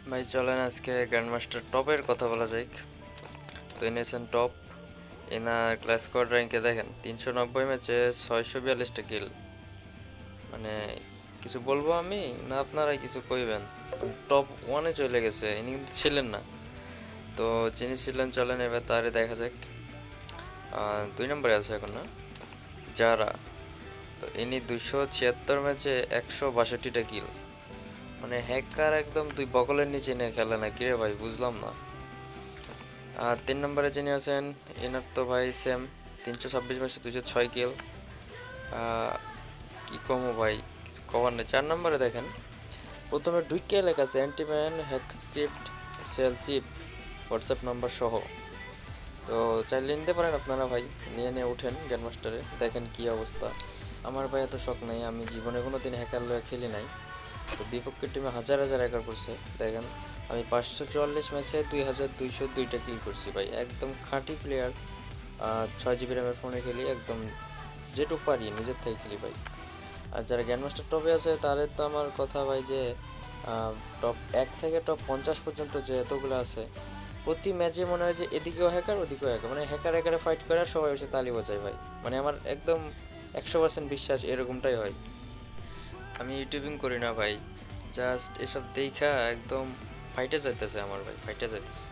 ভাই চলেন আজকে গ্র্যান্ডমাস্টার টপের কথা বলা যাক। তো এনেছেন টপ, এনার ক্লাস স্কোয়াড র্যাঙ্কে দেখেন 390 ম্যাচে 642টা কিল। মানে কিছু বলবো আমি না আপনারাই কিছু কইবেন? টপ ওয়ানে চলে গেছে, ইনি কিন্তু ছিলেন না। তো যিনি ছিলেন চলেন এবার তারে দেখা যাক। 2 নম্বরে আছে এখন না, যারা। তো ইনি 276 ম্যাচে 162টা কিল। মানে হ্যাকার একদম তুই বগলের নিচে নিয়ে খেলে না কিরে ভাই, বুঝলাম না। আর 3 নম্বরে যিনি আছেন, এনার তো ভাই সেম, 326 ম্যাচে 206 কিল। কি কমো ভাই, কিছু কভার নেই। 4 নম্বরে দেখেন, প্রথমে ঢুকে লেখা আছে antiman hack script sale cheap WhatsApp number সহ। তো চাইলে নিতে পারেন আপনারা ভাই, নিয়ে নিয়ে উঠেন গ্র্যান্ড মাস্টারে, দেখেন কি অবস্থা। আমার ভাই এত শখ নাই, আমি জীবনে কোনো দিন হ্যাকার লয়ে খেলি নাই। তো বিপক্ষের টিমে হাজার হাজার হ্যাকার করছে দেখেন, আমি 544 ম্যাচে 2202টা কিল করছি ভাই, একদম খাঁটি প্লেয়ার। 6 জিবি র্যামের ফোনে খেলি, একদম যেটুকু পারি নিজের থেকে খেলি ভাই। আর যারা গ্র্যান্ডমাস্টার টপে আছে তাদের তো আমার কথা ভাই যে টপ 1 থেকে টপ 50 পর্যন্ত যে এতগুলো আছে, প্রতি ম্যাচে মনে হয় যে এদিকেও হ্যাকার ওদিকেও হ্যাকার, মানে হ্যাকার হ্যাকারে ফাইট করে আর সবাই বসে তালি বাজায় ভাই। মানে আমার একদম 100% বিশ্বাস এরকমটাই হয়। আমি ইউটিউবিং করি না ভাই, জাস্ট এসব দেখা একদম ফাইটে যাইতেছে আমার ভাই, ফাইটে যাইতেছে।